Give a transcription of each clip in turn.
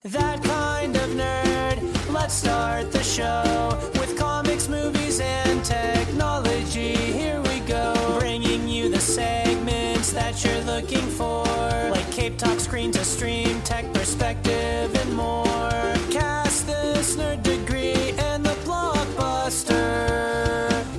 That kind of nerd. Let's start the show with comics, movies, and technology. Here we go, bringing you the segments that you're looking for, like Cape Talk, Screen to Stream, Tech Perspective, and more. Cast this nerd degree and the blockbuster.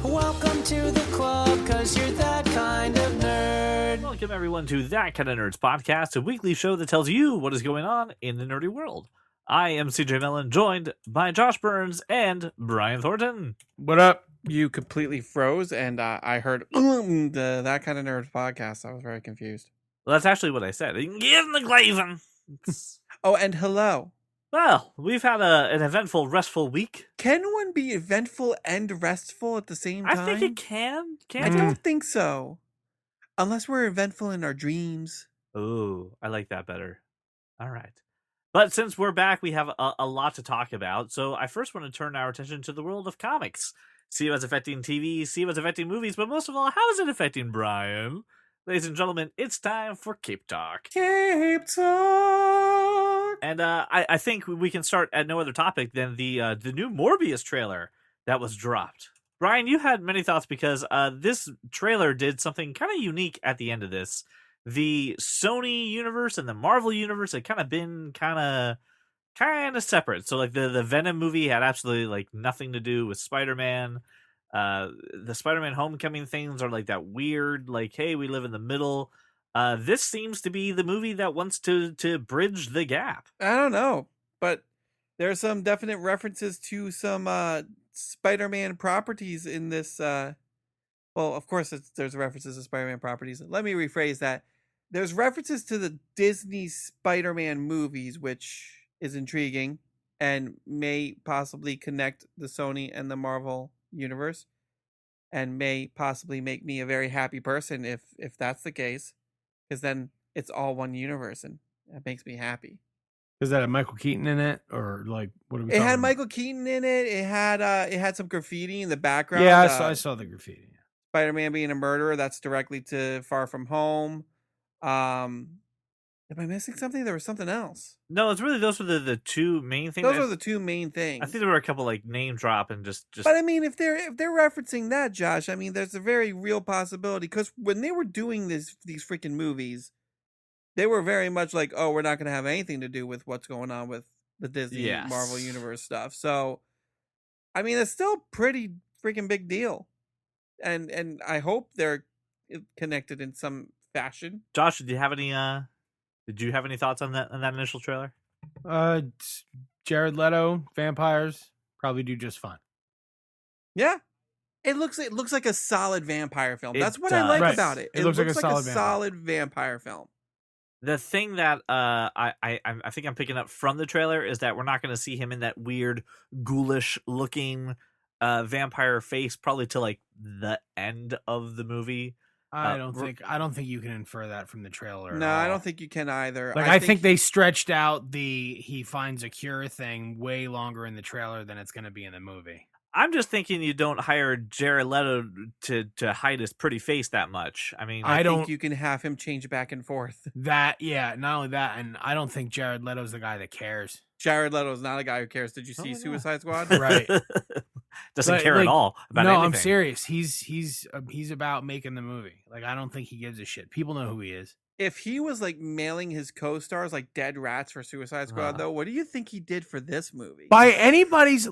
Welcome to the club, cause you're that kind of nerd. Welcome everyone to That Kind of Nerds podcast, a weekly show that tells you what is going on in the nerdy world. I am CJ Mellon, joined by Josh Burns and Brian Thornton. What up? You completely froze, and I heard the That Kind of Nerds podcast. I was very confused. Well, that's actually what I said. Give the glazing. Oh, and hello. Well, we've had an eventful, restful week. Can one be eventful and restful at the same time? I think it can. I don't think so. Unless we're eventful in our dreams. Ooh, I like that better. All right. But since we're back, we have a lot to talk about. So I first want to turn our attention to the world of comics. See what's affecting TV, see what's affecting movies, but most of all, how is it affecting Brian? Ladies and gentlemen, it's time for Cape Talk. Cape Talk! And I think we can start at no other topic than the new Morbius trailer that was dropped. Brian, you had many thoughts because this trailer did something kind of unique at the end of this. The Sony universe and the Marvel universe had kind of been kind of separate. So like the Venom movie had absolutely like nothing to do with Spider-Man. The Spider-Man Homecoming things are like that weird, like, hey, we live in the middle. This seems to be the movie that wants to bridge the gap. I don't know, but there are some definite references to some Spider-Man properties in this. Well, of course, there's references to Spider-Man properties. Let me rephrase that. There's references to the Disney Spider-Man movies, which is intriguing and may possibly connect the Sony and the Marvel universe, and may possibly make me a very happy person if that's the case, because then it's all one universe, and that makes me happy. Is that a Michael Keaton in it, or like what are we? It had about? Michael Keaton in it. It had some graffiti in the background. Yeah, I saw the graffiti. Spider-Man being a murderer. That's directly to Far From Home. Am I missing something? There was something else. No, it's really those were the two main things. Those are the two main things. I think there were a couple like name drop and just. But I mean, if they're referencing that, Josh, I mean, there's a very real possibility, because when they were doing these freaking movies, they were very much like, oh, we're not going to have anything to do with what's going on with the Disney Marvel Universe stuff. So, I mean, it's still pretty freaking big deal, and I hope they're connected in some fashion. Josh, did you have any thoughts on that initial trailer? Jared Leto, vampires probably do just fine. Yeah. It looks like a solid vampire film. That's what does. I like Right. about it. It looks like a solid vampire film. The thing that I think I'm picking up from the trailer is that we're not going to see him in that weird ghoulish looking vampire face probably till like the end of the movie. I don't think you can infer that from the trailer. No, I don't think you can either. Like I think they stretched out the he finds a cure thing way longer in the trailer than it's going to be in the movie. I'm just thinking you don't hire Jared Leto to hide his pretty face that much. I mean, I think you can have him change back and forth. Not only that, and I don't think Jared Leto's the guy that cares. Jared Leto is not a guy who cares. Did you see Suicide Squad? Right. Doesn't care at all about anything. anything. I'm serious. He's about making the movie. Like, I don't think he gives a shit. People know who he is. If he was like mailing his co-stars like dead rats for Suicide Squad, though, what do you think he did for this movie? By anybody's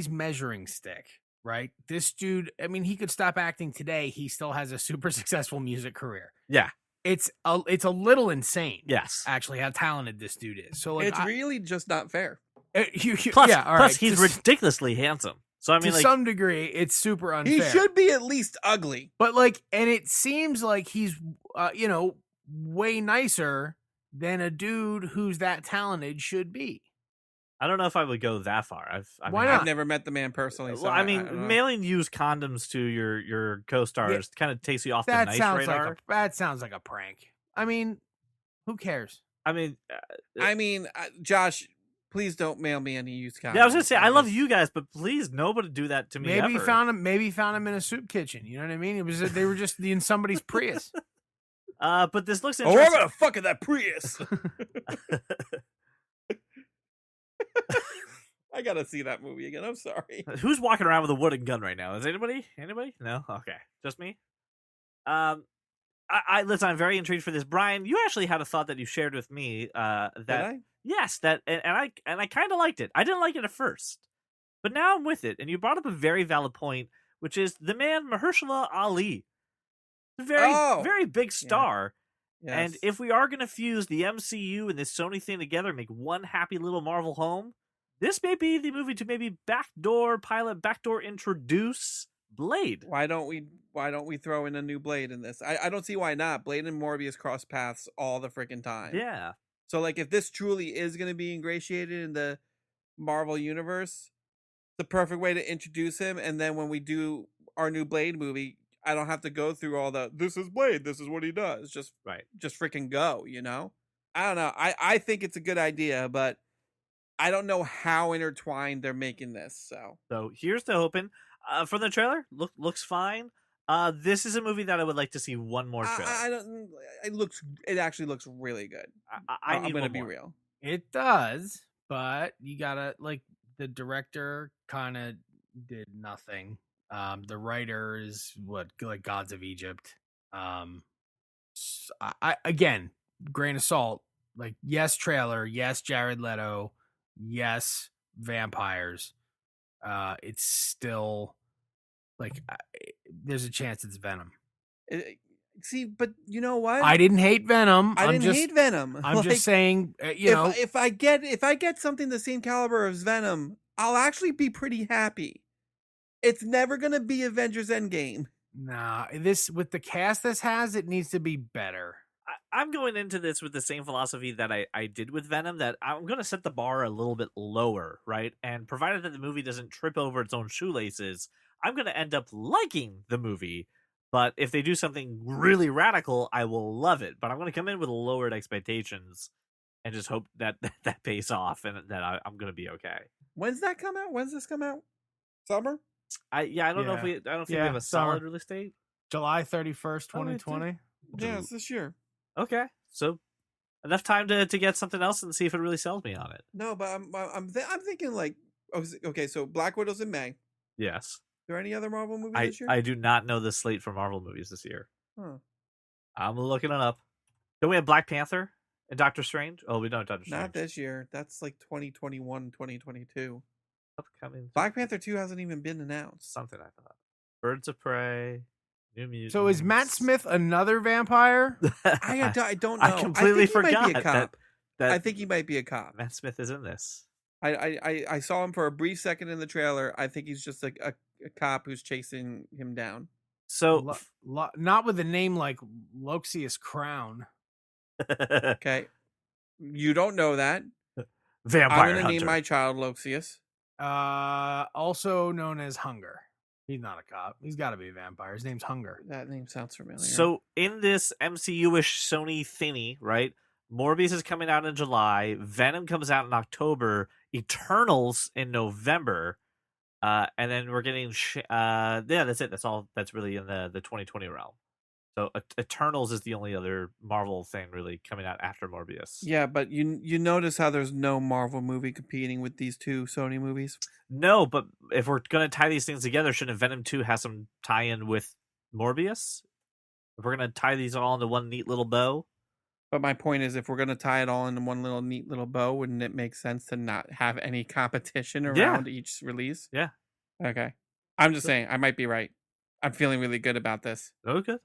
measuring stick, right? This dude, I mean, he could stop acting today. He still has a super successful music career. Yeah. It's a little insane. Yes. Actually, how talented this dude is. So like, it's really just not fair. Plus, he's ridiculously handsome. So I mean, to some degree, it's super unfair. He should be at least ugly. But like, and it seems like he's, way nicer than a dude who's that talented should be. I don't know if I would go that far. I've never met the man personally. So I mean, mailing used condoms to your co-stars kind of takes you off the nice radar. That sounds like a prank. I mean, who cares? I mean, Josh, please don't mail me any used condoms. Yeah, I was gonna say I love you guys, but please nobody do that to me. Maybe ever. found him in a soup kitchen. You know what I mean? They were just in somebody's Prius. But this looks interesting. I'm gonna fuck in that Prius. gotta see that movie again. I'm sorry. Who's walking around with a wooden gun right now? Is anybody? Anybody? No. Okay, just me. I listen. I'm very intrigued for this, Brian. You actually had a thought that you shared with me. Did That I? yes, that and I kind of liked it. I didn't like it at first, but now I'm with it. And you brought up a very valid point, which is the man Mahershala Ali, a very Oh! very big star. Yes. And if we are going to fuse the MCU and this Sony thing together, make one happy little Marvel home, this may be the movie to maybe backdoor introduce Blade. Why don't we throw in a new Blade in this? I don't see why not. Blade and Morbius cross paths all the freaking time. Yeah. So like if this truly is going to be ingratiated in the Marvel universe, the perfect way to introduce him, and then when we do our new Blade movie, I don't have to go through all the this is Blade, this is what he does. Just freaking go, you know? I don't know. I think it's a good idea, but I don't know how intertwined they're making this. So here's the hoping. From the trailer, looks fine. This is a movie that I would like to see one more trailer. I don't. It actually looks really good. I'm going to one be more. real. It does, but you gotta like the director kind of did nothing. The writer is like Gods of Egypt. I again, grain of salt. Like yes, trailer. Yes, Jared Leto. Yes, vampires. It's still like there's a chance it's Venom. See, but you know what? I didn't hate Venom. I didn't hate Venom. I'm Like, just saying, you know, if I get something the same caliber as Venom, I'll actually be pretty happy. It's never gonna be Avengers Endgame. nah, this with the cast this has, it needs to be better. I'm going into this with the same philosophy that I did with Venom, that I'm going to set the bar a little bit lower, right? And provided that the movie doesn't trip over its own shoelaces, I'm going to end up liking the movie. But if they do something really radical, I will love it. But I'm going to come in with lowered expectations and just hope that that pays off and that I'm going to be okay. When's that come out? When's this come out? Summer? I don't know if I don't think we have a summer. solid release date. July 31st, 2020. Yeah, it's this year. Okay, so enough time to get something else and see if it really sells me on it. No, but I'm thinking like, okay, so Black Widow's in May. Yes. Are there any other Marvel movies this year? I do not know the slate for Marvel movies this year. Huh. I'm looking it up. Don't we have Black Panther and Doctor Strange? Oh, we don't have Doctor Strange. Not this year. That's like 2021, 2022. Upcoming. Black Panther 2 hasn't even been announced. Something I thought. Birds of Prey. New Mutants. So is Matt Smith another vampire? I don't know. I completely forgot Might be a cop. that I think he might be a cop. Matt Smith is in this. I saw him for a brief second in the trailer. I think he's just like a cop who's chasing him down. So Not with a name like Loxias Crown. Okay. You don't know that. Vampire I'm gonna Hunter. name my child Loxias. Also known as Hunger. He's not a cop. He's got to be a vampire. His name's Hunger. That name sounds familiar. So in this MCU-ish Sony thingy, right? Morbius is coming out in July. Venom comes out in October. Eternals in November. And then we're getting... yeah, that's it. That's all that's really in the 2020 realm. So Eternals is the only other Marvel thing really coming out after Morbius. Yeah, but you notice how there's no Marvel movie competing with these two Sony movies? No, but if we're going to tie these things together, shouldn't Venom 2 have some tie-in with Morbius? If we're going to tie these all into one neat little bow? But my point is, if we're going to tie it all into one little neat little bow, wouldn't it make sense to not have any competition around each release? Yeah. Okay. I'm just saying, I might be right. I'm feeling really good about this. Okay.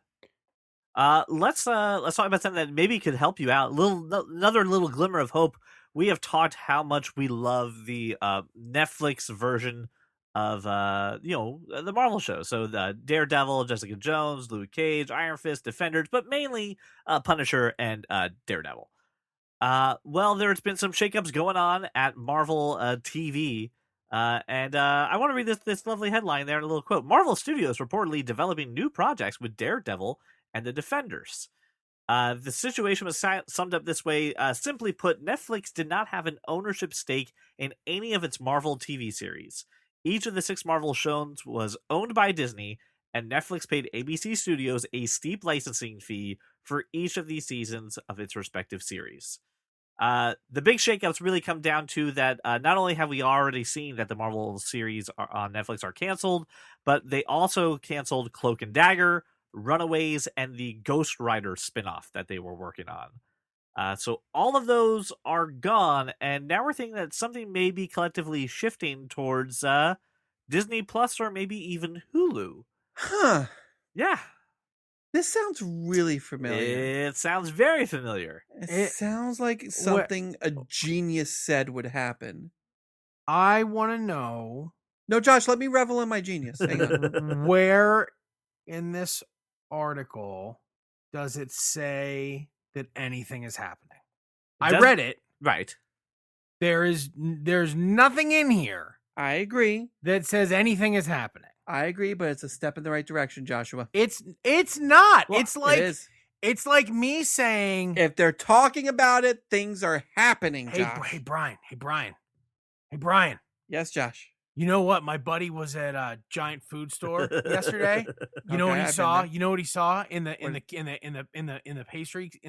Let's talk about something that maybe could help you out. Another little glimmer of hope. We have talked how much we love the Netflix version of the Marvel show. So the Daredevil, Jessica Jones, Luke Cage, Iron Fist, Defenders, but mainly Punisher and Daredevil. Well, there's been some shakeups going on at Marvel TV. And I want to read this lovely headline there, a little quote. Marvel Studios reportedly developing new projects with Daredevil and the Defenders. The situation was summed up this way. Simply put, Netflix did not have an ownership stake in any of its Marvel TV series. Each of the 6 Marvel shows was owned by Disney, and Netflix paid ABC Studios a steep licensing fee for each of these seasons of its respective series. The big shakeups really come down to that not only have we already seen that the Marvel series on Netflix are canceled, but they also canceled Cloak and Dagger, Runaways, and the Ghost Rider spinoff that they were working on. So all of those are gone, and now we're thinking that something may be collectively shifting towards Disney Plus or maybe even Hulu. Huh. Yeah. This sounds really familiar. It sounds very familiar. It sounds like something a genius said would happen. I want to know. No, Josh, let me revel in my genius. Hang on. Where in this article does it say that anything is happening? I read it. Right. There's nothing in here I agree. that says anything is happening. I agree, but it's a step in the right direction, Joshua. It's not. Well, it's like it is. It's like me saying, If they're talking about it, things are happening, Josh. Hey Brian. Yes, Josh. You know what? My buddy was at a giant food store yesterday. You know what Okay, he I've saw? been there. You know what he saw in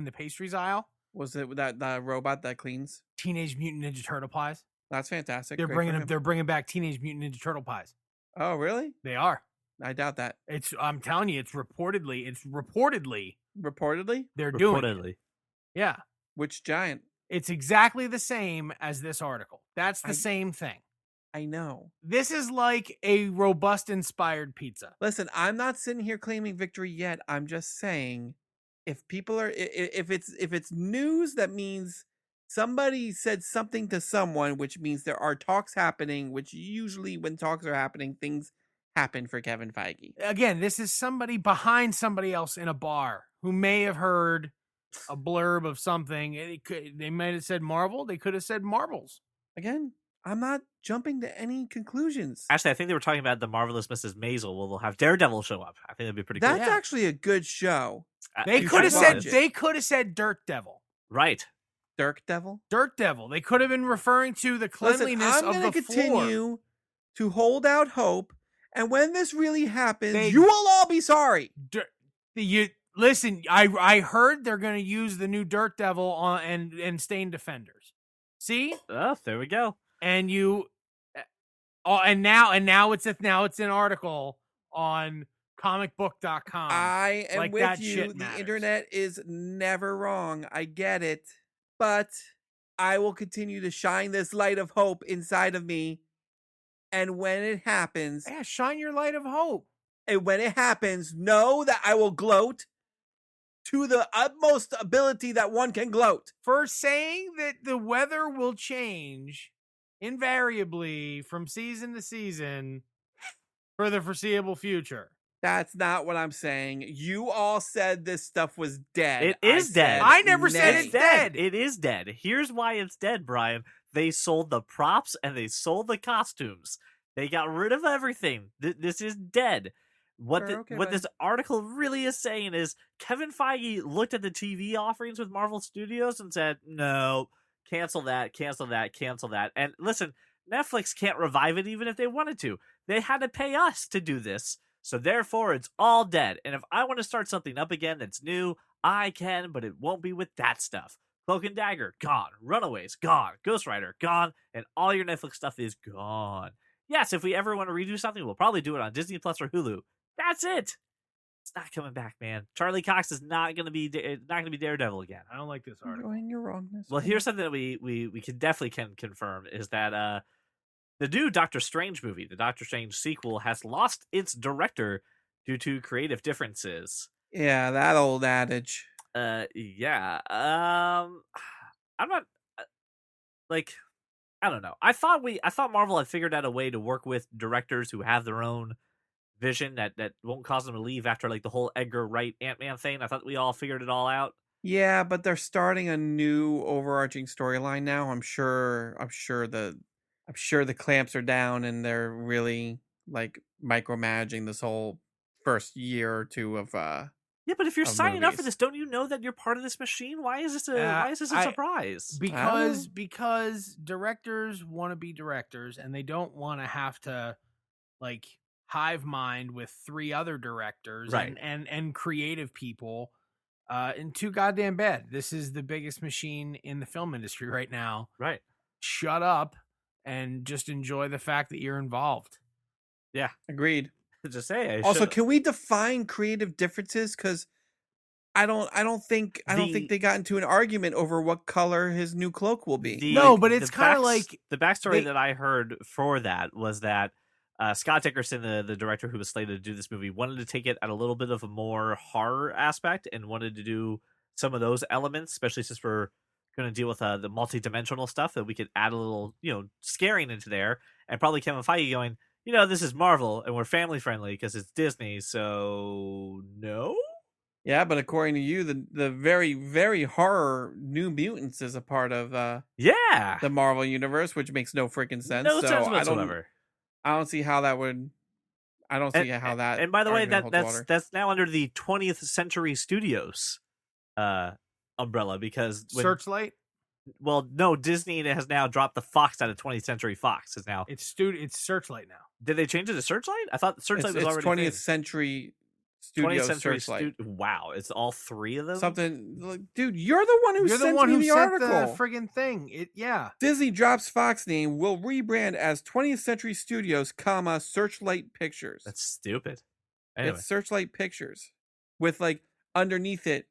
the pastries aisle? Was it that robot that cleans? Teenage Mutant Ninja Turtle pies. That's fantastic. They're Great bringing for them. him. They're bringing back Teenage Mutant Ninja Turtle pies. Oh, really? They are. I doubt that. I'm telling you, it's reportedly Reportedly? they're doing it. Reportedly. Yeah, Which giant? it's exactly the same as this article. That's the I- same thing. I know. This is like a robust inspired pizza. Listen, I'm not sitting here claiming victory yet. I'm just saying, if people are, if it's news, that means somebody said something to someone, which means there are talks happening. Which usually, when talks are happening, things happen for Kevin Feige. Again, this is somebody behind somebody else in a bar who may have heard a blurb of something. They might have said Marvel. They could have said Marbles. Again, I'm not jumping to any conclusions. Actually, I think they were talking about the Marvelous Mrs. Maisel. Well, they'll have Daredevil show up. I think that'd be pretty cool. That's actually a good show. They You could have should said watch it. they could have said Dirt Devil. Right. Dirk Devil. Dirt Devil. They could have been referring to the Listen, cleanliness I'm of gonna the floor. continue to hold out hope, and when this really happens, They- you will all be sorry. Listen, I heard they're going to use the new Dirt Devil on and Stain Defenders. See? Oh, there we go. And and now it's an article on comicbook.com. I am like with that you. shit The matters. internet is never wrong. I get it. But I will continue to shine this light of hope inside of me. And when it happens, Yeah, shine your light of hope. know that I will gloat to the utmost ability that one can gloat. For saying that the weather will change invariably from season to season for the foreseeable future. That's not what I'm saying. You all said this stuff was dead. It is dead. I never said nay. it's dead. It is dead. Here's why it's dead, Brian. They sold the props and they sold the costumes. They got rid of everything. This is dead. What Sure, okay, what buddy. this article really is saying is Kevin Feige looked at the TV offerings with Marvel Studios and said, no, cancel that, cancel that, cancel that. And listen, Netflix can't revive it even if they wanted to. They had to pay us to do this. So therefore, it's all dead. And if I want to start something up again that's new, I can, but it won't be with that stuff. Cloak and Dagger, gone. Runaways, gone. Ghost Rider, gone. And all your Netflix stuff is gone. Yes, if we ever want to redo something, we'll probably do it on Disney Plus or Hulu. That's it. It's not coming back, man. Charlie Cox is not going to be Daredevil again. I don't like this article. Enjoying your wrongness. Well, here's something that we can confirm is that the new Doctor Strange movie, the Doctor Strange sequel, has lost its director due to creative differences. Yeah, that old adage. Yeah. I'm not like I don't know. I thought Marvel had figured out a way to work with directors who have their own vision that won't cause them to leave after like the whole Edgar Wright Ant-Man thing. I thought we all figured it all out. Yeah, but they're starting a new overarching storyline now. I'm sure the clamps are down and they're really like micromanaging this whole first year or two of Yeah, but if you're Of signing up for movies. this, don't you know that you're part of this machine? Why is this a I- surprise? Because directors want to be directors and they don't want to have to like hive mind with three other directors Right. and creative people and too goddamn bad. This is the biggest machine in the film industry right now. Right. Shut up and just enjoy the fact that you're involved. Yeah. Agreed. Just say. Also, can we define creative differences? Because I don't think they got into an argument over what color his new cloak will be. No, but it's kind of like the backstory that I heard for that was that Scott Dickerson, the director who was slated to do this movie, wanted to take it at a little bit of a more horror aspect and wanted to do some of those elements, especially since we're going to deal with the multi-dimensional stuff, that we could add a little, scaring into there. And probably Kevin Feige going, this is Marvel and we're family friendly because it's Disney, so no. Yeah, but according to you, the very, very horror New Mutants is a part of the Marvel universe, which makes no freaking sense. No so sense whatsoever. I don't see how that would. I don't see how that. And by the way, that's that's now under the 20th Century Studios umbrella, because Searchlight. Well, no, Disney has now dropped the Fox out of 20th Century Fox. Is now it's Searchlight now. Did they change it to Searchlight? I thought Searchlight was already 20th Century Studio Searchlight. Wow, it's all three of them. Something, like, dude. You're the one who sent me the article. The friggin' thing. Disney drops Fox name, will rebrand as 20th Century Studios, Searchlight Pictures. That's stupid. Anyway. It's Searchlight Pictures with like underneath it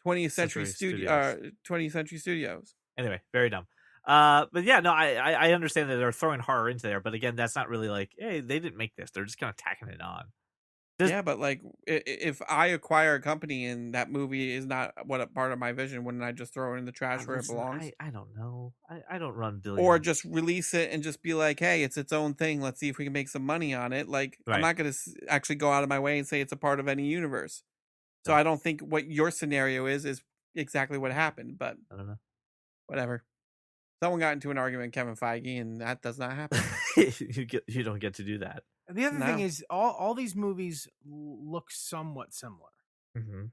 20th Century Studios. 20th Century Studios. Anyway, very dumb. But yeah, no, I understand that they're throwing horror into there, but again, that's not really like, hey, they didn't make this. They're just kind of tacking it on. Yeah, but like, if I acquire a company and that movie is not what a part of my vision, wouldn't I just throw it in the trash where it belongs? I don't know. I don't run billion. Or just release it and just be like, hey, it's its own thing. Let's see if we can make some money on it. Like, I'm not going to actually go out of my way and say it's a part of any universe. So I don't think what your scenario is exactly what happened. But I don't know. Whatever. Someone got into an argument with Kevin Feige, and that does not happen. You don't get to do that. And the other thing is, all these movies look somewhat similar. Mm-hmm.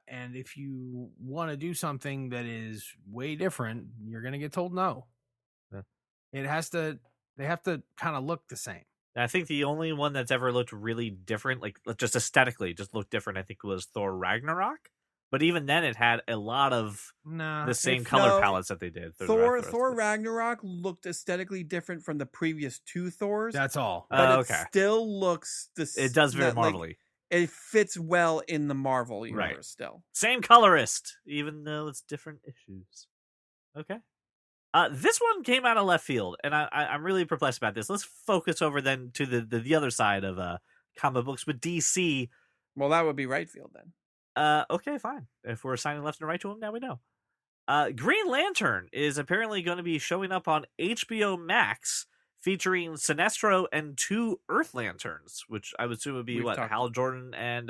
And if you want to do something that is way different, you're going to get told no. Yeah. They have to kind of look the same. I think the only one that's ever looked really different, like just aesthetically, just looked different, I think was Thor Ragnarok. But even then, it had a lot of the same color palettes that they did. Thor Ragnarok looked aesthetically different from the previous two Thors. That's all. But it still looks it does very Marvel-y. It fits well in the Marvel universe still. Same colorist, even though it's different issues. Okay. This one came out of left field, and I'm really perplexed about this. Let's focus over then to the other side of comic books with DC. Well, that would be right field then. Okay, fine. If we're assigning left and right to him, now we know. Green Lantern is apparently going to be showing up on HBO Max, featuring Sinestro and 2 Earth Lanterns, which I would assume would be Hal Jordan and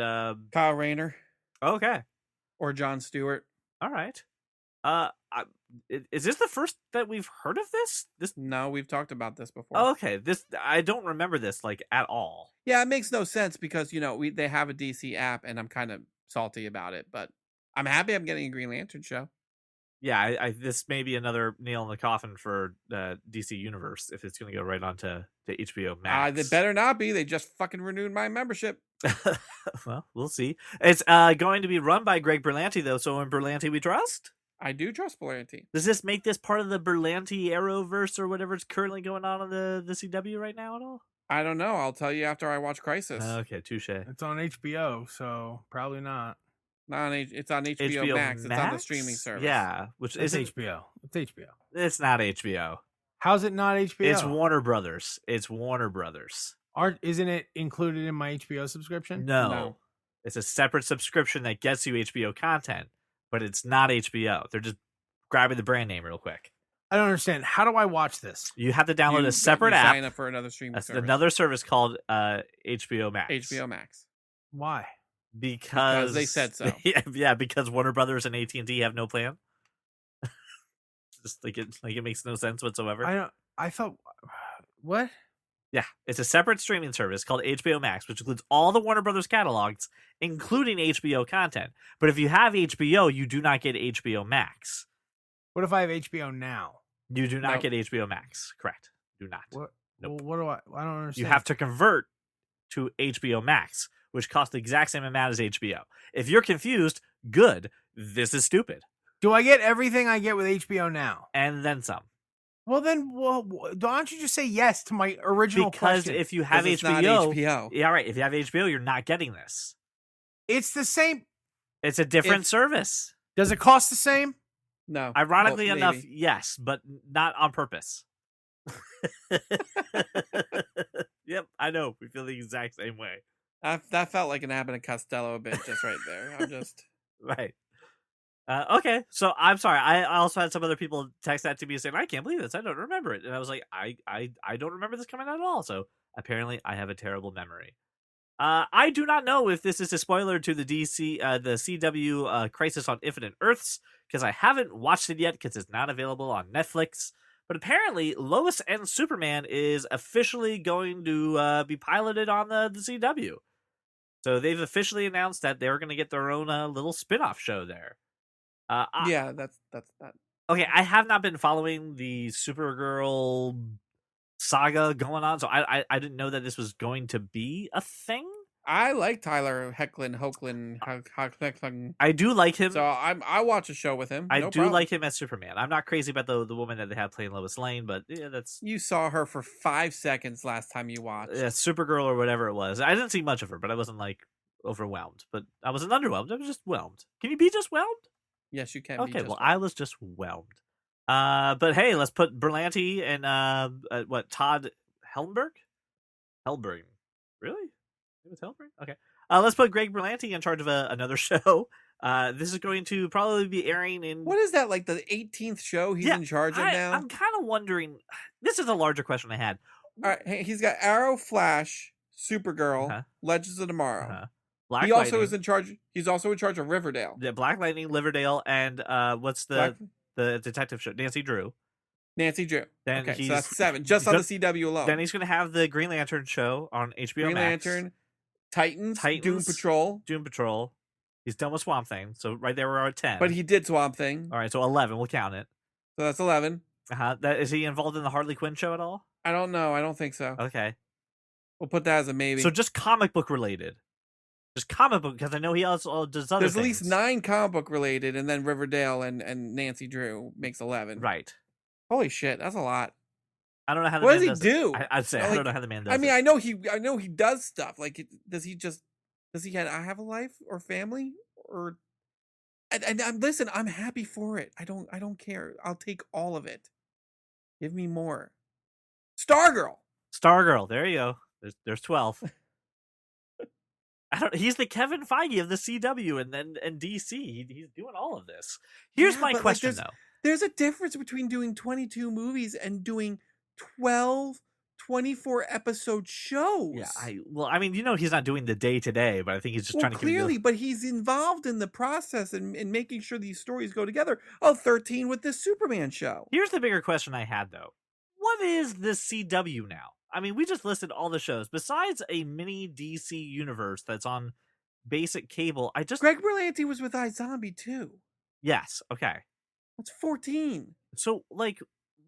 Kyle Rayner. Okay. Or John Stewart. All right. Is this the first that we've heard of this? No, we've talked about this before. Okay, I don't remember this at all. Yeah, it makes no sense because they have a DC app, and I'm kind of salty about it, but I'm happy I'm getting a Green Lantern show. Yeah, this may be another nail in the coffin for DC Universe if it's going to go right on to HBO Max. They better not be. They just fucking renewed my membership. Well, we'll see. It's going to be run by Greg Berlanti, though, so in Berlanti we trust? I do trust Berlanti. Does this make this part of the Berlanti Arrowverse or whatever's currently going on the CW right now at all? I don't know. I'll tell you after I watch Crisis. Okay, touche. It's on HBO, so probably not. It's on HBO Max. It's on the streaming service. Yeah, which is HBO. It's HBO. It's not HBO. How's it not HBO? It's Warner Brothers. Isn't it included in my HBO subscription? No. It's a separate subscription that gets you HBO content, but it's not HBO. They're just grabbing the brand name real quick. I don't understand. How do I watch this? You have to download a separate app. Sign up for another streaming service. Another service called HBO Max. HBO Max. Why? Because they said so. Yeah, because Warner Brothers and AT&T have no plan. Just like it makes no sense whatsoever. I thought what? Yeah, it's a separate streaming service called HBO Max, which includes all the Warner Brothers catalogs, including HBO content. But if you have HBO, you do not get HBO Max. What if I have HBO now? You do not get HBO Max. Correct. Do not. What? Nope. Well, what do I don't understand. You have to convert to HBO Max, which costs the exact same amount as HBO. If you're confused, good. This is stupid. Do I get everything I get with HBO now? And then some. Well, then, why don't you just say yes to my original Because question? if you have 'Cause it's not HBO, HBO. yeah, right. If you have HBO, you're not getting this. It's the same. It's a different If- service. Does it cost the same? No. Ironically Well, enough, maybe. yes, but not on purpose. Yep, I know. We feel the exact same way. That felt like an Abbott and Costello a bit just right there. I'm just... Right. Okay, so I'm sorry. I also had some other people text that to me saying, I can't believe this. I don't remember it. And I was like, I don't remember this coming out at all. So apparently I have a terrible memory. I do not know if this is a spoiler to the the CW Crisis on Infinite Earths, because I haven't watched it yet because it's not available on Netflix. But apparently, Lois and Superman is officially going to be piloted on the CW. So they've officially announced that they're going to get their own little spin-off show there. yeah, that's that. Okay, I have not been following the Supergirl saga going on, so I didn't know that this was going to be a thing. I like Tyler Hoechlin. I do like him. So I watch a show with him. I No do problem. like him as Superman. I'm not crazy about the woman that they have playing Lois Lane, but yeah, that's You saw her for 5 seconds last time you watched. Supergirl or whatever it was. I didn't see much of her, but I wasn't like overwhelmed. But I wasn't underwhelmed. I was just whelmed. Can you be just whelmed? Yes, you can. be Okay, just well, right. I was just whelmed. But hey, let's put Berlanti and Todd Helmberg? Helberg. Really? It was Helberg? Okay. Let's put Greg Berlanti in charge of another show. This is going to probably be airing in... What is that, like the 18th show he's Yeah, in charge of now? I'm kind of wondering... This is a larger question I had. All right, hey, he's got Arrow, Flash, Supergirl, Uh-huh. Legends of Tomorrow. Uh-huh. Black He also Lightning, is in charge. He's also in charge of Riverdale. the Black Lightning, Riverdale, and what's Black- the detective show? Nancy Drew. Nancy Drew. Then Okay, he's so that's 7, just on the CW alone. Then he's going to have the Green Lantern show on HBO Green Max. Lantern, Titans, Doom Titans. Patrol. Doom Patrol. He's done with Swamp Thing, so right there we're at 10. But he did Swamp Thing, All right, so 11. We'll count it. so that's 11. Is he involved in the Harley Quinn show at all? I don't know. I don't think so. Okay, We'll put that as a maybe. so just comic book related. Just comic book, because I know he also does other There's things. at least 9 comic book related, and then Riverdale and Nancy Drew makes 11. Right. Holy shit, that's a lot. I don't know how the What man does he do? I'd say I Like, don't know how the man does I mean, it. I know he does stuff. Like, does he have a life or family or? And listen, I'm happy for it. I don't care. I'll take all of it. Give me more. Stargirl. Stargirl. There you go. There's 12. He's the Kevin Feige of the CW and DC. He's doing all of this. Here's Yeah, my but, like, question though. There's a difference between doing 22 movies and doing 12, 24 episode shows. Yeah, I mean, he's not doing the day to day, but I think he's just trying to clearly, give but he's involved in the process and making sure these stories go together. Oh, 13 with this Superman show. Here's the bigger question I had though. What is the CW now? I mean, we just listed all the shows. Besides a mini DC universe that's on basic cable, Greg Berlanti was with iZombie too. Yes, okay. That's 14. So, like,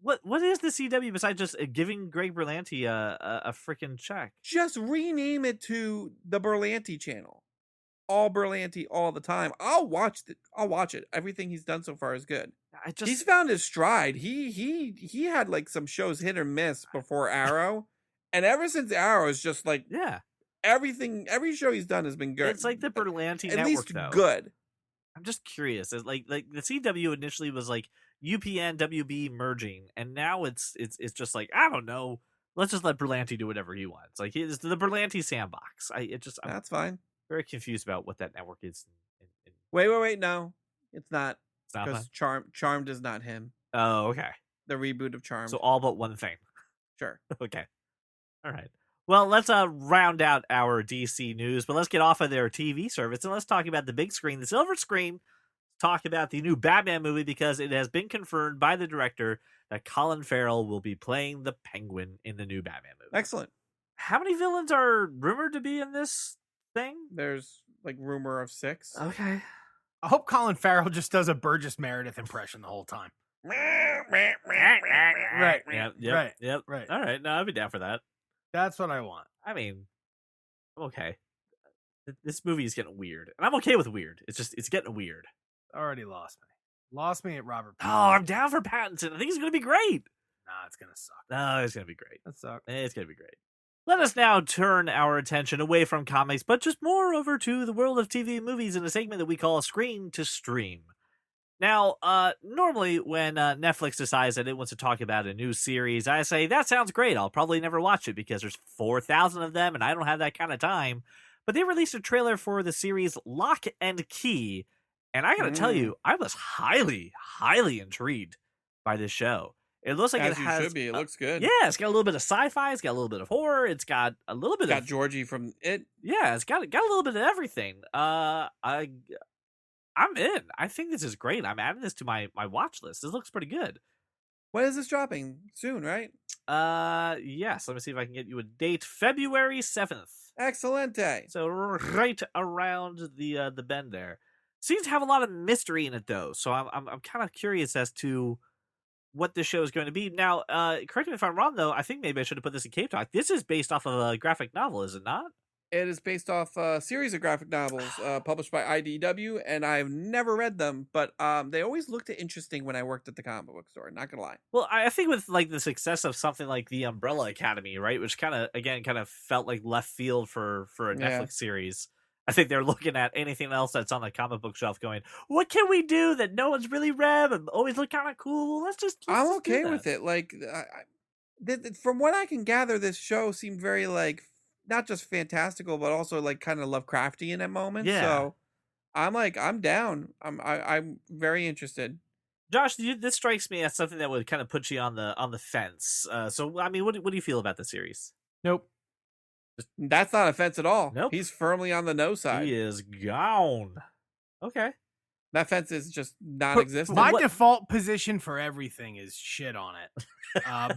what is the CW besides just giving Greg Berlanti a freaking check? Just rename it to the Berlanti channel. All Berlanti all the time. I'll watch it. Everything he's done so far is good. He's found his stride. He had like some shows hit or miss before Arrow, and ever since Arrow is just like every show he's done has been good. It's like the Berlanti at network, least though. good. I'm just curious. It's like the CW initially was like UPN WB merging, and now it's just like, I don't know. Let's just let Berlanti do whatever he wants. Like, it's the Berlanti sandbox. I'm That's fine. very confused about what that network is. Wait. No, it's not. It's not Because fun? Charmed is not him. Oh, okay. The reboot of Charmed. So all but one thing. Sure. Okay. All right. Well, let's round out our DC news, but let's get off of their TV service and let's talk about the big screen, the silver screen. Talk about the new Batman movie because it has been confirmed by the director that Colin Farrell will be playing the Penguin in the new Batman movie. Excellent. How many villains are rumored to be in this thing? There's like rumor of 6. Okay. I hope Colin Farrell just does a Burgess Meredith impression the whole time. Right. Yep. Right. All right. No, I'd be down for that. That's what I want. I mean, okay. This movie is getting weird, and I'm okay with weird. It's getting weird. Already lost me. Lost me at Robert. Oh, I'm down for Pattinson. I think he's gonna be great. Nah, it's gonna suck. No, it's gonna be great. That sucks. It's gonna be great. Let us now turn our attention away from comics, but just more over to the world of TV and movies in a segment that we call Screen to Stream. Now, normally when Netflix decides that it wants to talk about a new series, I say, that sounds great. I'll probably never watch it because there's 4,000 of them and I don't have that kind of time. But they released a trailer for the series Lock and Key. And I gotta tell you, I was highly, highly intrigued by this show. It looks like As it you has. should be. It looks good. Yeah, it's got a little bit of sci-fi. It's got a little bit of horror. It's got a little bit Got of Georgie from it. yeah. It's got a little bit of everything. I'm in. I think this is great. I'm adding this to my watch list. This looks pretty good. When is this dropping? Soon, right? Yes. Let me see if I can get you a date. February 7th. Excelente. So right around the bend there. Seems to have a lot of mystery in it though. So I'm kind of curious as to what this show is going to be. Now, correct me if I'm wrong though. I think maybe I should have put this in Cape Talk. This is based off of a graphic novel, is it not? It is based off a series of graphic novels published by IDW, and I've never read them, but they always looked interesting when I worked at the comic book store. Not gonna lie. Well, I think with like the success of something like the Umbrella Academy, right, which kind of felt like left field for a Yeah. Netflix series. I think they're looking at anything else that's on the comic book shelf, going, "What can we do that no one's really read and always look kind of cool? Let's I'm just do okay that." with it. Like, from what I can gather, this show seemed very like not just fantastical, but also like kind of Lovecraftian at moments. Yeah. So I'm down. I'm very interested. Josh, this strikes me as something that would kind of put you on the fence. So, I mean, what do you feel about the series? Nope. That's not offense at all. Nope. He's firmly on the no side. He is gone. Okay. That fence is just non-existent. My What- default position for everything is shit on it.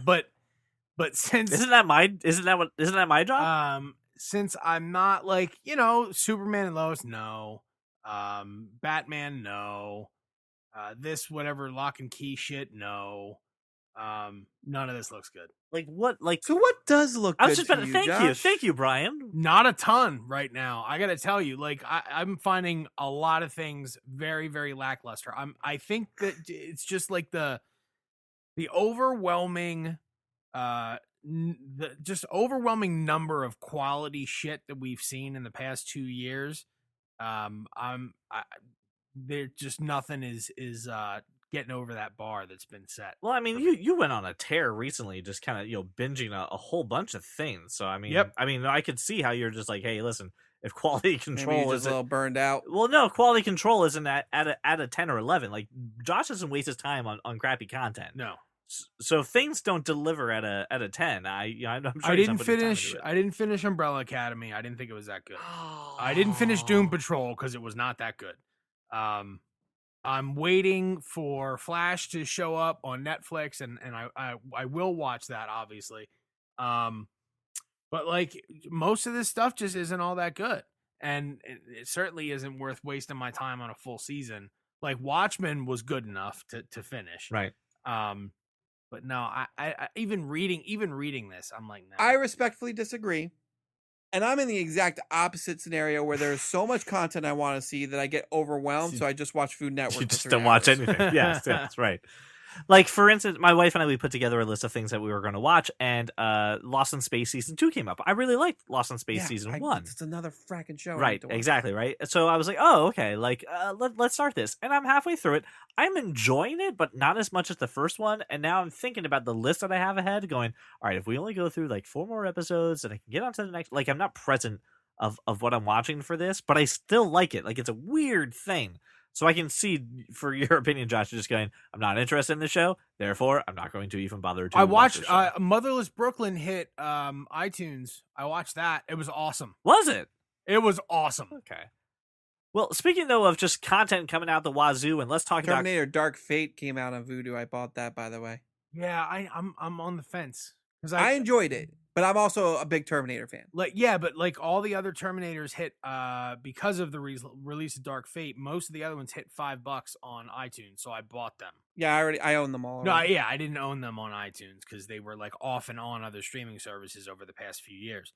But since Isn't that my job? since I'm not like, Superman and Lois, no. Batman, no. This whatever Lock and Key shit, no. None of this looks good. Like what? Like So what does look I was good just about to to you, thank Josh? you, Brian. Not a ton right now. I gotta tell you, like I'm finding a lot of things very, very lackluster. I think that it's just like the overwhelming, just overwhelming number of quality shit that we've seen in the past 2 years. There just nothing is getting over that bar that's been set. Well, I mean, you went on a tear recently, just kind of binging a whole bunch of things. So I mean, Yep. I could see how you're just like, hey, listen, if quality Maybe control you're just a little burned out. well, no, quality control isn't at a 10 or 11. Like Josh doesn't waste his time on crappy content. No, So if things don't deliver at a 10. I'm sure I he's not didn't putting time finish. into it. I didn't finish Umbrella Academy. I didn't think it was that good. I didn't finish Doom Patrol because it was not that good. I'm waiting for Flash to show up on Netflix, and I will watch that, obviously. But like most of this stuff just isn't all that good, and it certainly isn't worth wasting my time on a full season. Like Watchmen was good enough to finish, Right. But no, I even reading this, I'm like, no. I respectfully disagree. And I'm in the exact opposite scenario where there's so much content I want to see that I get overwhelmed, so I just watch Food Network. You for just 3 don't watch hours. anything. Yes, that's right. Like, for instance, my wife and I, we put together a list of things that we were going to watch, and Lost in Space Season 2 came up. I really liked Lost in Space Season 1. It's another fracking show. I Right, need to watch. exactly, right? So I was like, oh, okay, like, let's start this. And I'm halfway through it. I'm enjoying it, but not as much as the first one. And now I'm thinking about the list that I have ahead, going, all right, if we only go through, like, 4 more episodes, and I can get on to the next... Like, I'm not present of what I'm watching for this, but I still like it. Like, it's a weird thing. So I can see, for your opinion, Josh, you're just going, I'm not interested in the show, therefore I'm not going to even bother to I watch watched the show. Motherless Brooklyn hit iTunes. I watched that. It was awesome. Was it? It was awesome. Okay. Well, speaking, though, of just content coming out the wazoo, and let's talk about... Terminator Dark Fate came out on Vudu. I bought that, by the way. Yeah, I'm on the fence because I enjoyed it, but I'm also a big Terminator fan. but like all the other Terminators hit because of the release of Dark Fate. Most of the other ones hit $5 on iTunes, so I bought them. Yeah, I own them all. No, already. I didn't own them on iTunes because they were like off and on other streaming services over the past few years.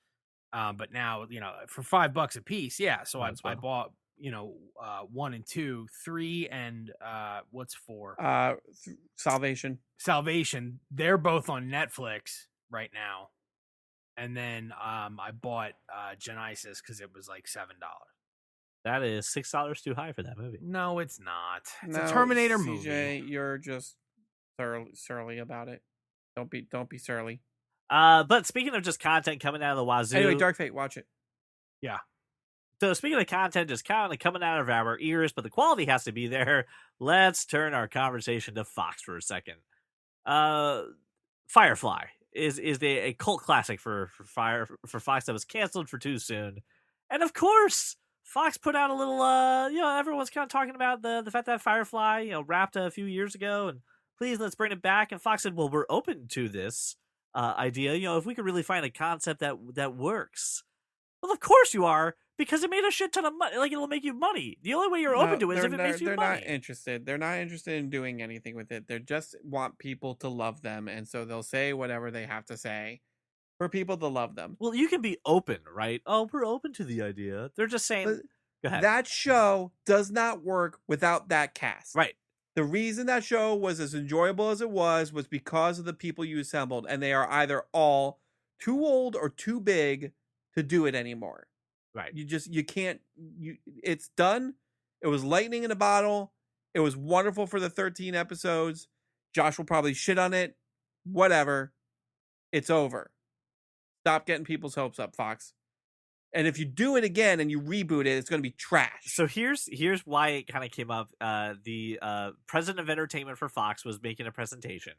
But now, for $5 a piece, yeah. So Might as I well. bought, 1 and 2, 3, and what's 4? Salvation. Salvation. They're both on Netflix right now. And then I bought Genesis because it was like $7. That is $6 too high for that movie. No, it's not. It's No, a Terminator CJ, movie. you're just surly about it. Don't be surly. But speaking of just content coming out of the wazoo. Anyway, Dark Fate, watch it. Yeah. So speaking of content just kind of coming out of our ears, but the quality has to be there. Let's turn our conversation to Fox for a second. Firefly is a cult classic for Fox that was canceled for too soon, and of course Fox put out a little everyone's kind of talking about the fact that Firefly wrapped a few years ago, and please let's bring it back. And Fox said, well, we're open to this idea. If we could really find a concept that works. Well, of course you are, because it made a shit ton of money. Like, it'll make you money. The only way you're open to it is if it makes you money. They're not interested. They're not interested in doing anything with it. They just want people to love them, and so they'll say whatever they have to say for people to love them. Well, you can be open, right? Oh, we're open to the idea. They're just saying, go ahead. That show does not work without that cast. Right. The reason that show was as enjoyable as it was because of the people you assembled, and they are either all too old or too big to do it anymore. Right. You can't, it's done. It was lightning in a bottle. It was wonderful for the 13 episodes. Josh will probably shit on it. Whatever. It's over. Stop getting people's hopes up, Fox. And if you do it again and you reboot it, it's going to be trash. So here's why it kind of came up. The president of entertainment for Fox was making a presentation.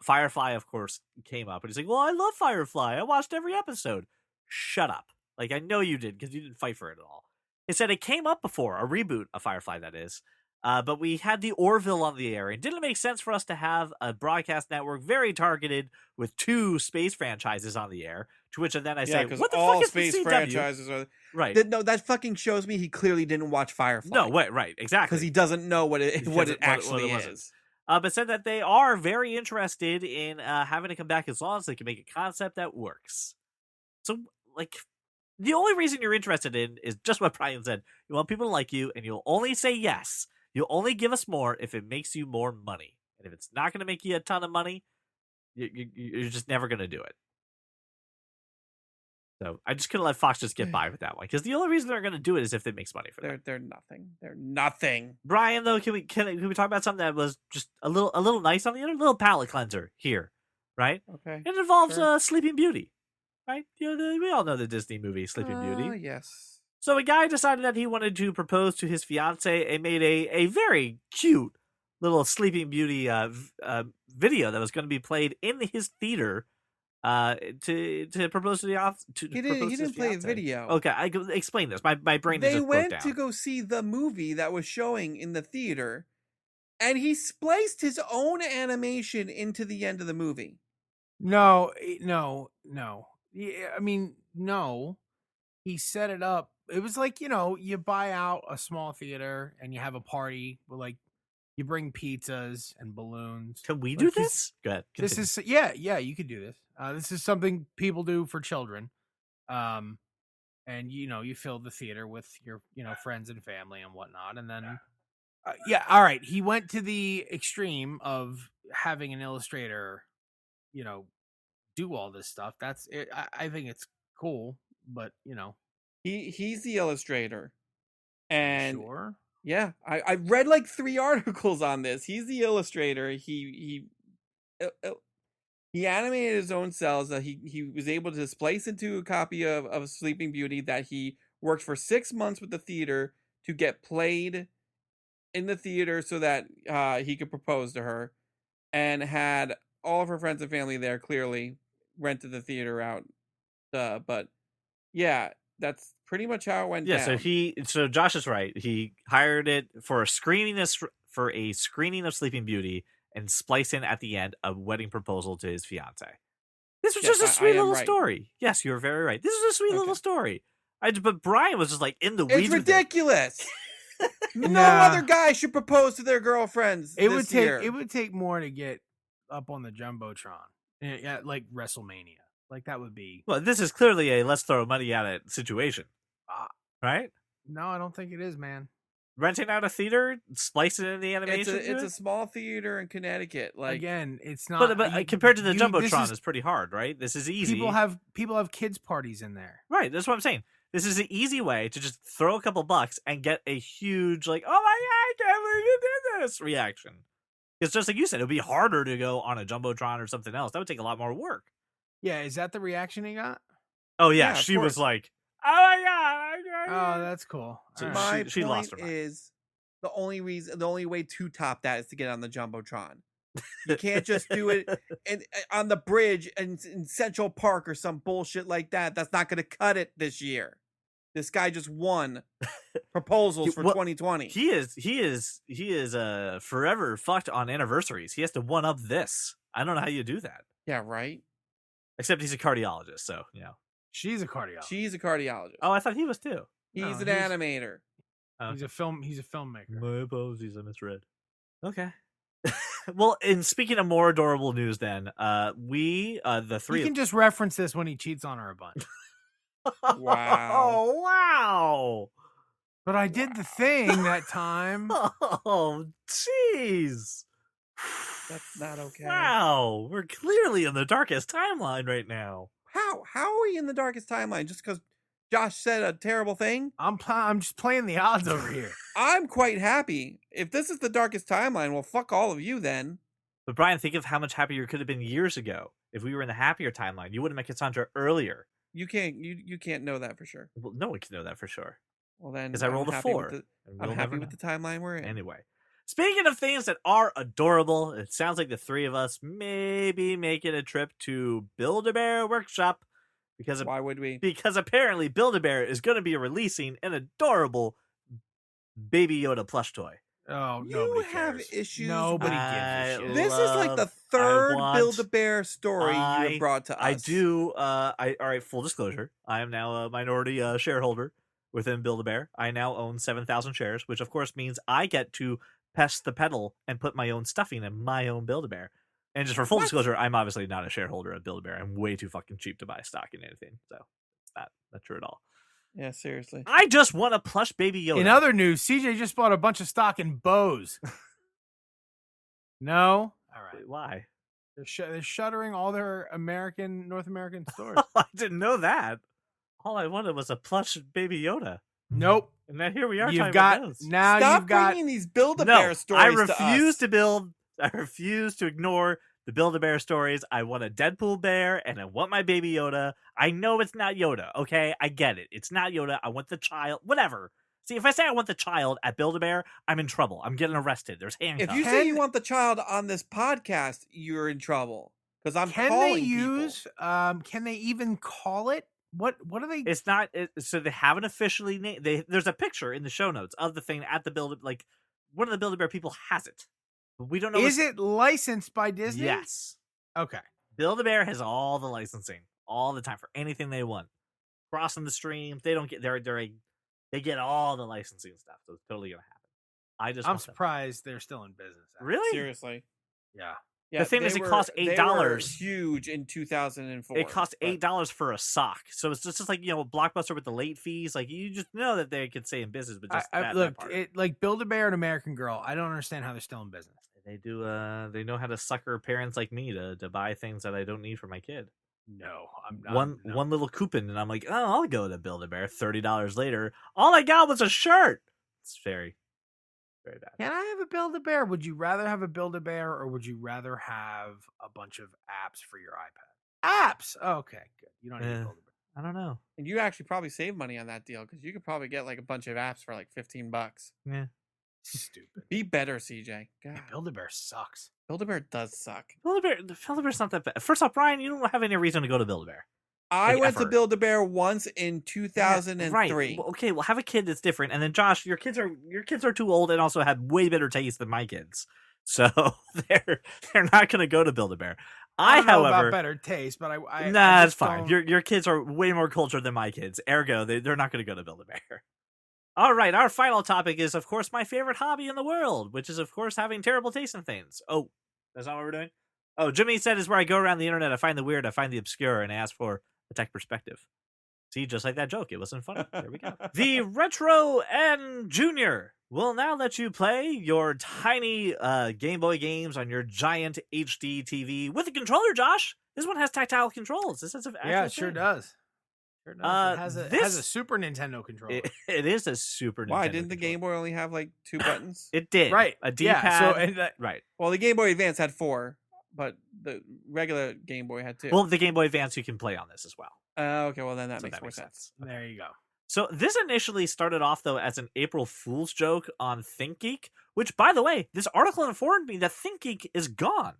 Firefly, of course, came up, and he's like, well, I love Firefly. I watched every episode. Shut up. Like, I know you did, because you didn't fight for it at all. He said it came up before, a reboot of Firefly, that is. But we had the Orville on the air. It didn't make sense for us to have a broadcast network very targeted with 2 space franchises on the air. To which then I say, what the fuck is space the CW? franchises are Right. No, that fucking shows me he clearly didn't watch Firefly. No, wait, right, exactly. Because he doesn't know what it actually is. But said that they are very interested in having to come back as long as they can make a concept that works. So, like, the only reason you're interested in is just what Brian said. You want people to like you, and you'll only say yes. You'll only give us more if it makes you more money. And if it's not going to make you a ton of money, you're just never going to do it. So I just couldn't let Fox just get by with that one, because the only reason they're going to do it is if it makes money for them. They're nothing. They're nothing. Brian, though, can we talk about something that was just a little nice on the other, little palate cleanser here, right? Okay. It involves sure. Sleeping Beauty, right? We all know the Disney movie Sleeping Beauty. Yes. So a guy decided that he wanted to propose to his fiance and made a very cute little Sleeping Beauty video that was going to be played in his theater to propose to the He didn't play a video. Okay, I explain this. My brain is They just broke went down. to go see the movie that was showing in the theater, and he spliced his own animation into the end of the movie. No. Yeah, I mean, no. He set it up. It was like, you buy out a small theater and you have a party where, like, you bring pizzas and balloons. Can we Like, do this? Go ahead. This Continue. is you could do this. This is something people do for children. And you fill the theater with your friends and family and whatnot, and then all right, he went to the extreme of having an illustrator do all this stuff. That's it. I think it's cool, but He's the illustrator, and sure. yeah, I read like 3 articles on this. He's the illustrator. He animated his own cells that he was able to splice into a copy of Sleeping Beauty that he worked for 6 months with the theater to get played in the theater so that he could propose to her, and had all of her friends and family there, clearly rented the theater out. But yeah, that's pretty much how it went down. So Josh is right. He hired it for a screening of Sleeping Beauty and splice in at the end a wedding proposal to his fiance. This was just a sweet little story. Yes, you're very right. This is a sweet little story. But Brian was just like in the weeds. It's ridiculous. No Nah. other guy should propose to their girlfriends. It this year. would take more to get up on the jumbotron. Yeah, like WrestleMania. Like that would be. Well, this is clearly a let's throw money at it situation, Uh, right? no, I don't think it is, man. Renting out a theater, splicing in the animation. It's a small theater in Connecticut. Like Again, it's not. but compared to the this Jumbotron, is- it's pretty hard, right? This is easy. People have kids parties in there. Right, that's what I'm saying. This is an easy way to just throw a couple bucks and get a huge, like, oh my god, I can't believe you did this reaction. It's just like you said, it would be harder to go on a Jumbotron or something else. That would take a lot more work. Yeah, is that the reaction he got? Oh, yeah, Yeah, of she was course. like, oh my god. Oh, that's cool. So All my right. she point lost her mind. is the only way to top that is to get on the Jumbotron. You can't just do it on the bridge in Central Park or some bullshit like that. That's not going to cut it this year. This guy just won proposals for 2020. He is forever fucked on anniversaries. He has to one up this. I don't know how you do that. Yeah, right. Except he's a cardiologist, so She's a cardiologist. She's a cardiologist. Oh, I thought he was too. He's No, an he's- animator. He's a filmmaker. My apologies, I misread. Okay. Well, and speaking of more adorable news, then we the three He can just reference this when he cheats on her a bunch. Wow. Oh wow! But I did the thing that time. Oh jeez! That's not okay. Wow, we're clearly in the darkest timeline right now. How are we in the darkest timeline? Just because Josh said a terrible thing? I'm just playing the odds over here. I'm quite happy. If this is the darkest timeline, well, fuck all of you then. But Brian, think of how much happier it could have been years ago if we were in the happier timeline. You would have met Cassandra earlier. You can't know that for sure. Well, no one can know that for sure. Well then, 'Cause I I'm rolled a happy with 4, the- and I'm we'll happy never with the timeline we're in. Anyway, speaking of things that are adorable, it sounds like the three of us may be making a trip to Build-A-Bear Workshop because Why would we? because apparently Build-A-Bear is going to be releasing an adorable Baby Yoda plush toy. Oh, You nobody have cares. issues Nobody I gives a shit. This is like the love- third want- Build-A-Bear story you have brought to us. I do. All right. Full disclosure: I am now a minority shareholder within Build-A-Bear. I now own 7,000 shares, which of course means I get to press the pedal and put my own stuffing in my own Build-A-Bear. And just for full What? disclosure, I'm obviously not a shareholder of Build-A-Bear. I'm way too fucking cheap to buy stock in anything, so it's not true at all. Yeah, seriously. I just want a plush Baby Yoda. In other news, CJ just bought a bunch of stock in Bose. No? All right. Wait, why? They're shuttering all their North American stores. I didn't know that. All I wanted was a plush Baby Yoda. Nope. And now here we are. You've talking got about those. now. Stop You've got bringing these Build-A-Bear No, stories I to refuse us. to build. I refuse to ignore the Build-A-Bear stories. I want a Deadpool bear, and I want my Baby Yoda. I know it's not Yoda, okay? I get it. It's not Yoda. I want the child. Whatever. See, if I say I want the child at Build-A-Bear, I'm in trouble. I'm getting arrested. There's handcuffs. If you say you want the child on this podcast, you're in trouble. Because I'm Can calling they people. use? Can they even call it? What are they? It's not. So they haven't officially named. There's a picture in the show notes of the thing at the Build. Like one of the Build-A-Bear people has it. But we don't know. Is it licensed by Disney? Yes. Okay. Build-A-Bear has all the licensing all the time for anything they want. Crossing the stream, they don't get they get all the licensing stuff, so it's totally gonna happen. I just I'm want them. surprised they're still in business. actually. Really? Seriously. Yeah. Yeah, thing is, they it costs they were $8. Huge in 2004. It cost but- $8 for a sock, so it's just like Blockbuster with the late fees. Like you just know that they could stay in business, but just that Look, part. it like Build-A-Bear and American Girl. I don't understand how they're still in business. They do. They know how to sucker parents like me to buy things that I don't need for my kid. No, I'm not. One little coupon, and I'm like, oh, I'll go to Build-A-Bear. $30 later, all I got was a shirt. It's very, very bad. Can I have a Build-A-Bear? Would you rather have a Build-A-Bear or would you rather have a bunch of apps for your iPad? Apps. Okay, good. You don't need a Yeah. Build-A-Bear. I don't know. And you actually probably save money on that deal because you could probably get like a bunch of apps for like $15. Yeah. Stupid. Be better, CJ. God, Yeah, Build-A-Bear sucks. Build-A-Bear doar's suck. Build-A-Bear's not that bad. First off, Brian, you don't have any reason to go to Build-A-Bear. I Like, went to ever. Build-A-Bear once in 2003. Right. Well, okay, well, have a kid that's different, and then Josh, your kids are too old and also have way better taste than my kids, so they're not going to go to Build-A-Bear. I don't know however, about better taste, but I nah, it's just fine. don't- Your kids are way more cultured than my kids. Ergo, they're not going to go to Build-A-Bear. All right, our final topic is, of course, my favorite hobby in the world, which is, of course, having terrible taste in things. Oh, that's not what we're doing? Oh, Jimmy said is where I go around the internet. I find the weird, I find the obscure, and I ask for a tech perspective. See, just like that joke. It wasn't funny. There we go. The Retro N Junior will now let you play your tiny Game Boy games on your giant HD TV with a controller, Josh. This one has tactile controls. This is an actual Yeah, it sure thing. does. Sure does. It has this- a Super Nintendo controller. It is a Super Nintendo Why didn't the controller. Game Boy only have like 2 buttons? It did. Right. A D-pad. Yeah, so, and right. Well, the Game Boy Advance had 4, but the regular Game Boy had 2. Well, the Game Boy Advance you can play on this as well. Okay, well then that So makes more sense. there you go. So this initially started off though as an April Fool's joke on ThinkGeek, which, by the way, this article informed me that ThinkGeek is gone.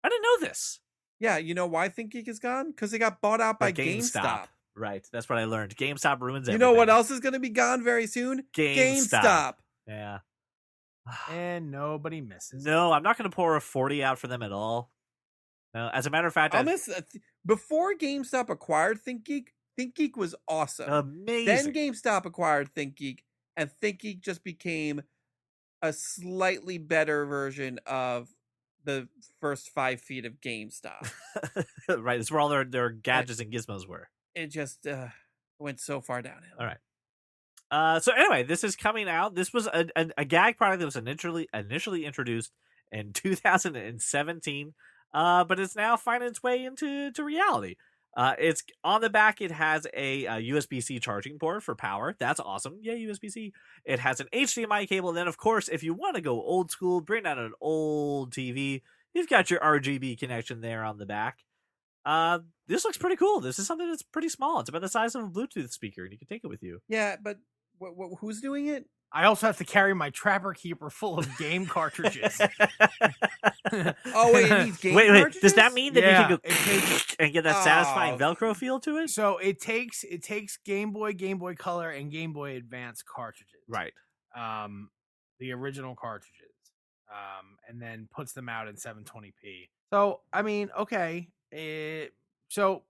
I didn't know this. Yeah, you know why ThinkGeek is gone? Because they got bought out by GameStop. Right, that's what I learned. GameStop ruins You everything. know what else is going to be gone very soon? GameStop. Yeah. And nobody misses. No, I'm not going to pour a 40 out for them at all. No, as a matter of fact, I'll miss before GameStop acquired ThinkGeek. ThinkGeek was awesome. amazing. Then GameStop acquired ThinkGeek, and ThinkGeek just became a slightly better version of the first 5 feet of GameStop. Right, it's where all their gadgets and gizmos were. It just went so far downhill. All right. So anyway, this is coming out. This was a gag product that was initially introduced in 2017, but it's now finding its way into reality. It's on the back. It has a USB-C charging port for power. That's awesome. Yeah, USB-C. It has an HDMI cable. And then, of course, if you want to go old school, bring out an old TV, you've got your RGB connection there on the back. This looks pretty cool. This is something that's pretty small. It's about the size of a Bluetooth speaker, and you can take it with you. Yeah, but who's doing it? I also have to carry my Trapper Keeper full of game cartridges. Oh wait, it needs game Wait. cartridges? Does that mean that Yeah, you it can takes- go and get that satisfying Oh. Velcro feel to it? So it takes Game Boy, Game Boy Color, and Game Boy Advance cartridges. Right. The original cartridges. And then puts them out in 720p. So I mean, okay. So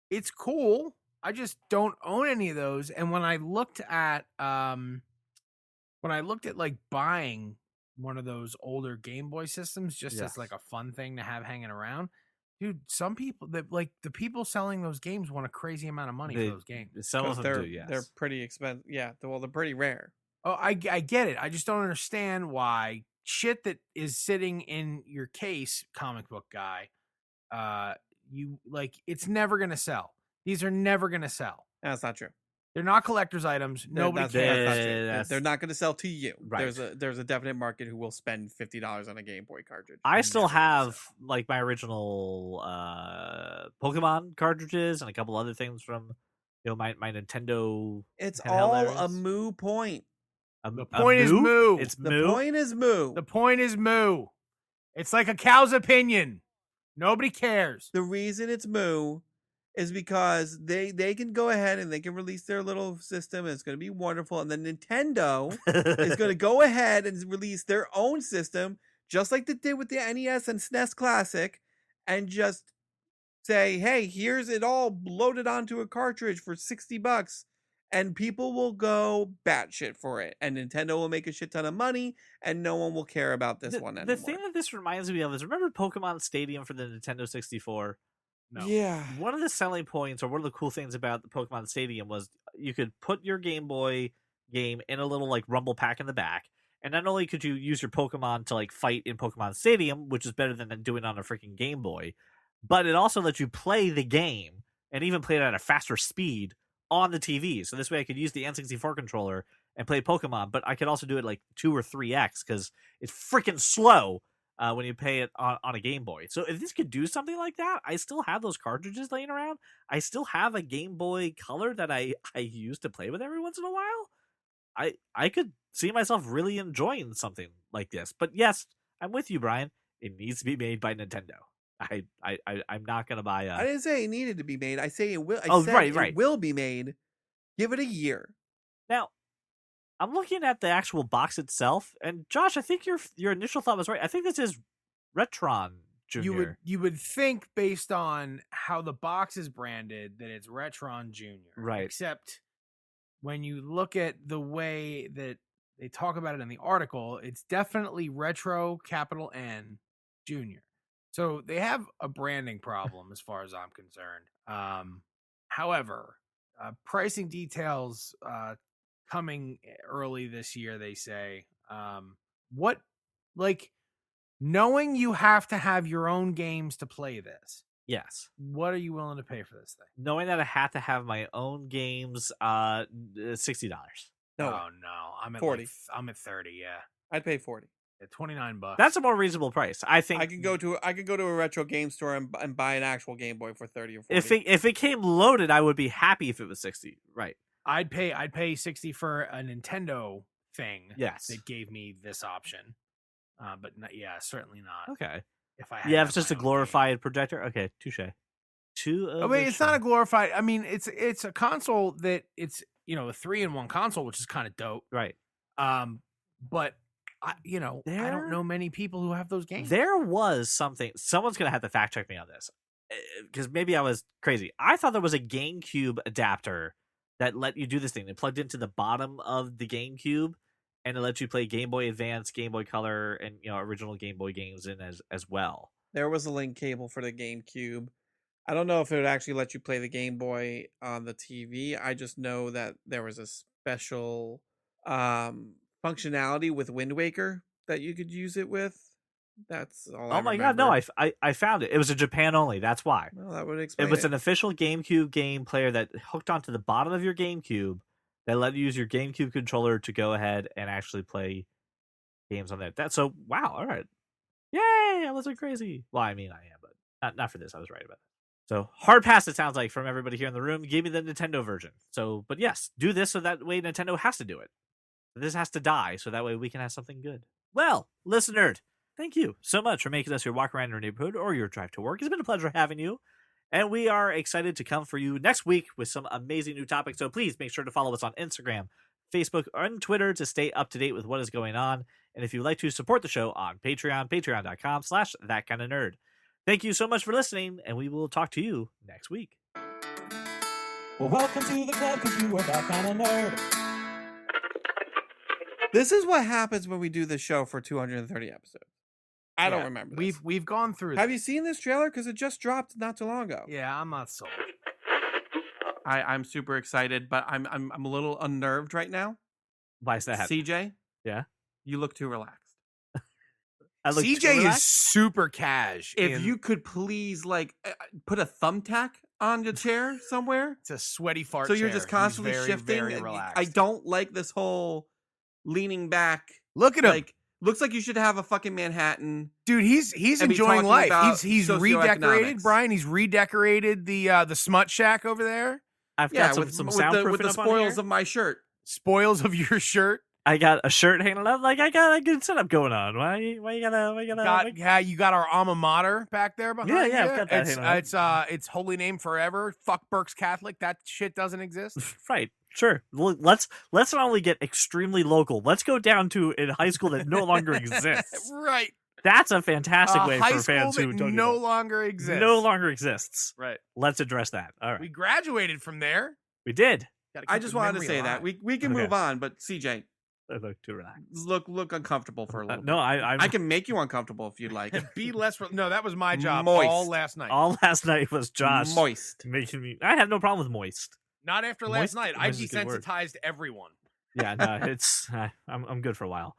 it's cool. I just don't own any of those. And when I looked at like buying one of those older Game Boy systems just Yes. as like a fun thing to have hanging around, dude, some people that like the people selling those games want a crazy amount of money They- for those games. Some of 'Cause them do, yes. they're pretty expensive. Yeah, well, they're pretty rare. Oh, I get it. I just don't understand why shit that is sitting in your case, comic book guy, you like it's never gonna sell. These are never gonna sell. That's not true. They're not collector's items. Nobody That's cares. not true. That's- They're not going to sell to you. Right. There's a definite market who will spend $50 on a Game Boy cartridge. I still Never gonna have sell. like my original Pokemon cartridges and a couple other things from my Nintendo. It's handheld all a areas. moo point. The point is moo. It's The moo. point is moo. The point is moo. It's like a cow's opinion. Nobody cares. The reason it's moo is because they can go ahead and they can release their little system and it's going to be wonderful. And then Nintendo is going to go ahead and release their own system, just like they did with the NES and SNES Classic, and just say, hey, here's it all loaded onto a cartridge for $60. And people will go batshit for it. And Nintendo will make a shit ton of money, and no one will care about this one anymore. The thing that this reminds me of is, remember Pokemon Stadium for the Nintendo 64? No. Yeah. One of the selling points, or one of the cool things about the Pokemon Stadium, was you could put your Game Boy game in a little like rumble pack in the back, and not only could you use your Pokemon to like fight in Pokemon Stadium, which is better than doing it on a freaking Game Boy, but it also lets you play the game and even play it at a faster speed on the TV. So this way I could use the N64 controller and play Pokemon, but I could also do it like 2 or 3x because it's freaking slow when you play it on a Game Boy. So if this could do something like that, I still have those cartridges laying around. I still have a Game Boy Color that I use to play with every once in a while. I could see myself really enjoying something like this. But yes, I'm with you, Brian. It needs to be made by Nintendo. I'm not gonna buy a. I didn't say it needed to be made. I say it will. Said right. It will be made. Give it a year. Now, I'm looking at the actual box itself, and Josh, I think your initial thought was right. I think this is Retron Junior. You would think based on how the box is branded that it's Retron Junior. Right. Except when you look at the way that they talk about it in the article, it's definitely Retro capital N Junior. So they have a branding problem as far as I'm concerned. However, pricing details coming early this year, they say. What, like, knowing you have to have your own games to play this, Yes. what are you willing to pay for this thing? Knowing that I have to have my own games, $60. No, Oh no, I'm at 40. I'm at 30. Yeah, I'd pay 40. at $29. That's a more reasonable price. I think I can go to a retro game store and buy an actual Game Boy for 30 or 40. if it came loaded, I would be happy if it was 60. Right. I'd pay 60 for a Nintendo thing. Yes. That gave me this option. But certainly not. Okay. If I had Yeah, to if it's have just a my own glorified projector. Okay, touche. I mean, it's not a glorified. I mean, it's a console that it's a 3-in-1 console, which is kind of dope. right. But I don't know many people who have those games. There was something. Someone's gonna have to fact check me on this because maybe I was crazy. I thought there was a GameCube adapter that let you do this thing. It plugged into the bottom of the GameCube, and it lets you play Game Boy Advance, Game Boy Color, and original Game Boy games in as well. There was a link cable for the GameCube. I don't know if it would actually let you play the Game Boy on the TV. I just know that there was a special functionality with Wind Waker that you could use it with. That's all. Oh my god, no! I found it. It was in Japan only. That's why. Well, that would explain. It was an official GameCube game player that hooked onto the bottom of your GameCube that let you use your GameCube controller to go ahead and actually play games on there. So wow, all right, yay! I wasn't crazy. Well, I mean, I am, but not for this. I was right about that. So hard pass. It sounds like from everybody here in the room. Give me the Nintendo version. So, but yes, do this so that way Nintendo has to do it. This has to die so that way we can have something good. Well, listener, thank you so much for making us your walk around your neighborhood or your drive to work. It's been a pleasure having you. And we are excited to come for you next week with some amazing new topics. So please make sure to follow us on Instagram, Facebook, and Twitter to stay up to date with what is going on. And if you'd like to support the show on Patreon, patreon.com/thatkindofnerd. Thank you so much for listening, and we will talk to you next week. Well, welcome to the club because you are that kind of nerd. This is what happens when we do this show for 230 episodes. I don't Yeah, remember this. We've gone through. Have you seen this trailer? Because it just dropped not too long ago. Yeah, I'm not sold. I'm super excited, but I'm a little unnerved right now. Why is that happening? CJ, Yeah? you look too relaxed. I look too CJ is relaxed? super cash. If you could please put a thumbtack on your chair somewhere, it's a sweaty fart. so you're chair. just He's constantly very, shifting. Very and relaxed. I don't like this whole leaning back. Look at him, Like, looks like you should have a fucking Manhattan. dude. He's and be enjoying talking life. about He's redecorated, socioeconomics. Brian. He's redecorated the smut shack over there. I've Yeah, got with some the soundproofing up on spoils here. of my shirt. Spoils of your shirt. I got a shirt hanging up. Like I got a good setup going on. Why you gotta? You got our alma mater back there behind Yeah, you. I've got that hanging up. It's holy name forever. Fuck Burke's Catholic. That shit doesn't exist. Right. Sure. Let's not only get extremely local. Let's go down to a high school that no longer exists. Right. That's a fantastic way high for fans school who that don't no do that. longer exists. No longer exists. Right. Let's address that. All right. We graduated from there. We did. Gotta I keep just the wanted to memory say alive. that we can Okay. move on, but CJ, I look too relaxed. look uncomfortable for a little. No, bit. I'm I can make you uncomfortable if you'd like. Be less. No, that was my job Moist. all last night. all last night was Josh Moist. making me. I have no problem with moist. Not after Moist- last night. I moist is a good word. desensitized everyone. Yeah, no, it's I'm good for a while.